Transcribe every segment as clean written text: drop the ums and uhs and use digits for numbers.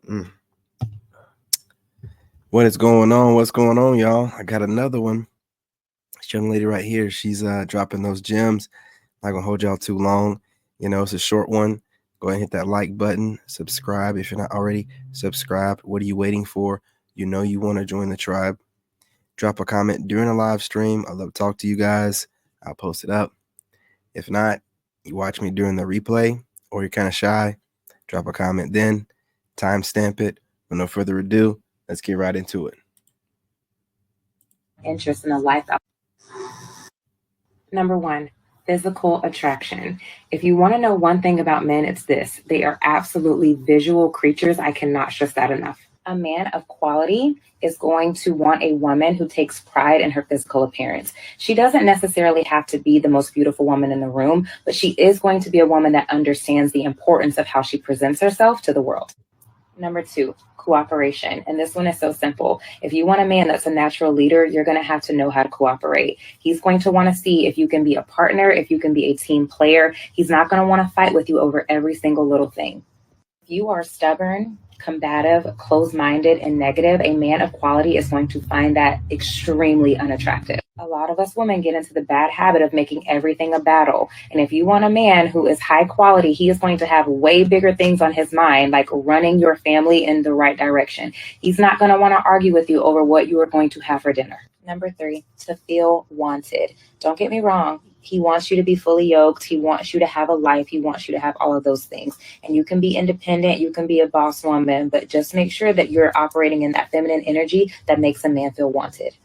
Mm. What is going on? What's going on, y'all? I got another one. This young lady right here, she's dropping those gems. Not gonna hold y'all too long. It's a short one. Go ahead and hit that like button. Subscribe if you're not already subscribed. What are you waiting for? You want to join the tribe. Drop a comment during a live stream. I love to talk to you guys. I'll post it up. If not, you watch me during the replay or you're kind of shy, drop a comment then. Timestamp it. With no further ado, let's get right into it. Interest in a life. Number one, physical attraction. If you want to know one thing about men, it's this: they are absolutely visual creatures. I cannot stress that enough. A man of quality is going to want a woman who takes pride in her physical appearance. She doesn't necessarily have to be the most beautiful woman in the room, but she is going to be a woman that understands the importance of how she presents herself to the world. Number two, cooperation. And this one is so simple. If you want a man that's a natural leader, you're going to have to know how to cooperate. He's going to want to see if you can be a partner, if you can be a team player. He's not going to want to fight with you over every single little thing. If you are stubborn, combative, closed-minded, and negative, a man of quality is going to find that extremely unattractive. A lot of us women get into the bad habit of making everything a battle. And if you want a man who is high quality, he is going to have way bigger things on his mind, like running your family in the right direction. He's not going to want to argue with you over what you are going to have for dinner. Number three, to feel wanted. Don't get me wrong. He wants you to be fully yoked. He wants you to have a life. He wants you to have all of those things. And you can be independent. You can be a boss woman, but just make sure that you're operating in that feminine energy that makes a man feel wanted.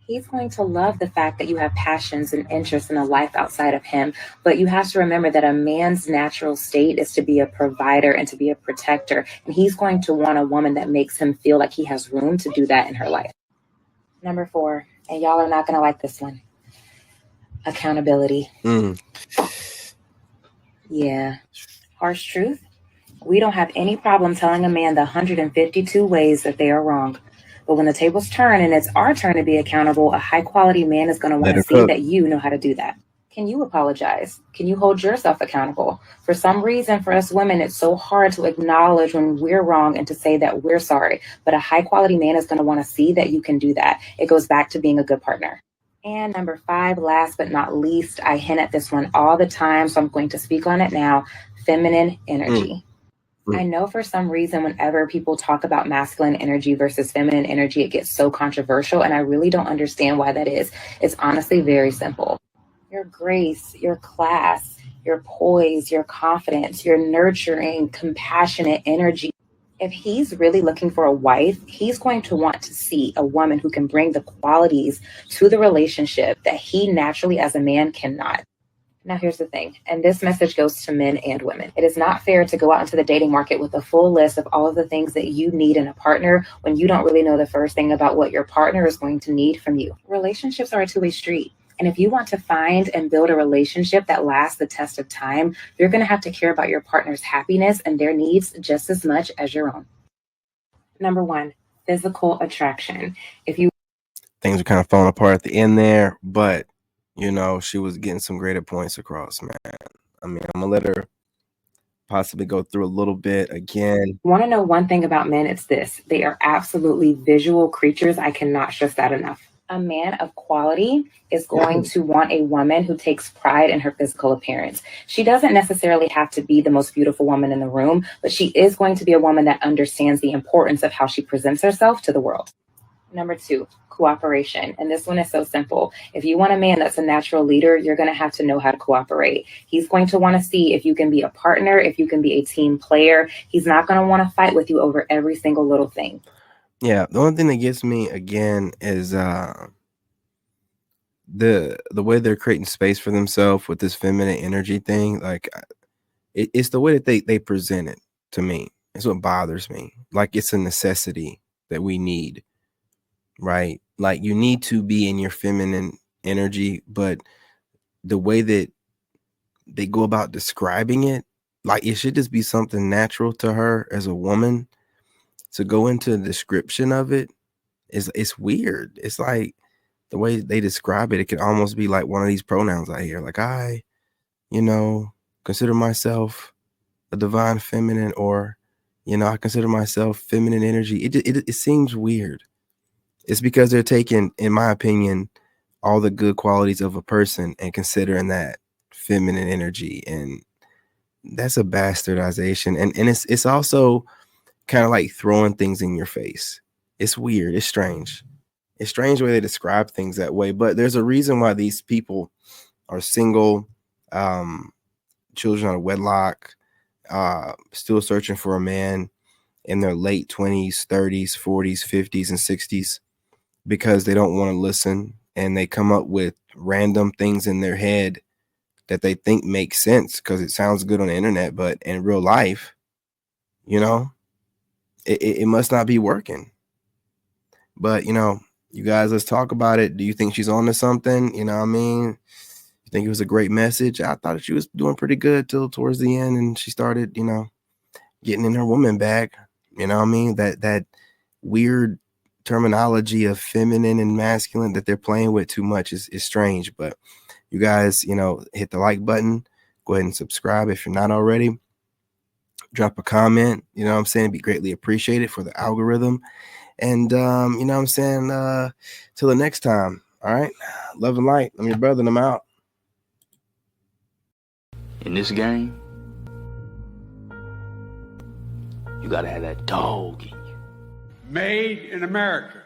He's going to love the fact that you have passions and interests in a life outside of him. But you have to remember that a man's natural state is to be a provider and to be a protector. And he's going to want a woman that makes him feel like he has room to do that in her life. Number four, and y'all are not going to like this one: accountability. Yeah. Harsh truth. We don't have any problem telling a man the 152 ways that they are wrong. But when the tables turn and it's our turn to be accountable, a high quality man is going to want to see that you know how to do that. Can you apologize? Can you hold yourself accountable? For some reason, for us women, it's so hard to acknowledge when we're wrong and to say that we're sorry. But a high quality man is going to want to see that you can do that. It goes back to being a good partner. And number five, last but not least, I hint at this one all the time, so I'm going to speak on it now: feminine energy. I know for some reason, whenever people talk about masculine energy versus feminine energy, it gets so controversial, and I really don't understand why that is. It's honestly very simple. Your grace, your class, your poise, your confidence, your nurturing, compassionate energy. If he's really looking for a wife, he's going to want to see a woman who can bring the qualities to the relationship that he naturally as a man cannot. Now, here's the thing, and this message goes to men and women. It is not fair to go out into the dating market with a full list of all of the things that you need in a partner when you don't really know the first thing about what your partner is going to need from you. Relationships are a two-way street. And if you want to find and build a relationship that lasts the test of time, you're going to have to care about your partner's happiness and their needs just as much as your own. Number one, physical attraction. Things are kind of falling apart at the end there, but she was getting some greater points across, man. I mean, I'm gonna let her possibly go through a little bit again. Want to know one thing about men? It's this: they are absolutely visual creatures. I cannot stress that enough. A man of quality is going to want a woman who takes pride in her physical appearance. She doesn't necessarily have to be the most beautiful woman in the room, but she is going to be a woman that understands the importance of how she presents herself to the world. Number two, cooperation. And this one is so simple. If you want a man that's a natural leader, you're going to have to know how to cooperate. He's going to want to see if you can be a partner, if you can be a team player. He's not going to want to fight with you over every single little thing. Yeah, the only thing that gets me again is the way they're creating space for themselves with this feminine energy thing. Like, it's the way that they present it to me. It's what bothers me. Like, it's a necessity that we need. Right? Like, you need to be in your feminine energy, but the way that they go about describing it, like, it should just be something natural to her as a woman. To go into the description of it it's weird. It's like the way they describe it, it could almost be like one of these pronouns out here. Like, I consider myself a divine feminine, or You know, I consider myself feminine energy. It seems weird. It's because they're taking, in my opinion, all the good qualities of a person and considering that feminine energy, and that's a bastardization. And it's also kind of like throwing things in your face. It's weird. It's strange. It's strange the way they describe things that way. But there's a reason why these people are single, children out of wedlock, still searching for a man in their late 20s, 30s, 40s, 50s, and 60s, because they don't want to listen, and they come up with random things in their head that they think make sense because it sounds good on the internet, but in real life, you know, it must not be working. But, you know, you guys, let's talk about it. Do you think she's on to something? You know what I mean? You think it was a great message? I thought she was doing pretty good till towards the end, and she started, you know, getting in her woman bag. You know what I mean? That weird terminology of feminine and masculine that they're playing with too much is strange. But you guys, you know, hit the like button. Go ahead and subscribe if you're not already. Drop a comment. You know what I'm saying? Be greatly appreciated for the algorithm. And, you know what I'm saying? Till the next time. All right. Love and light. I'm your brother, and I'm out. In this game, you gotta have that dog in you. Made in America.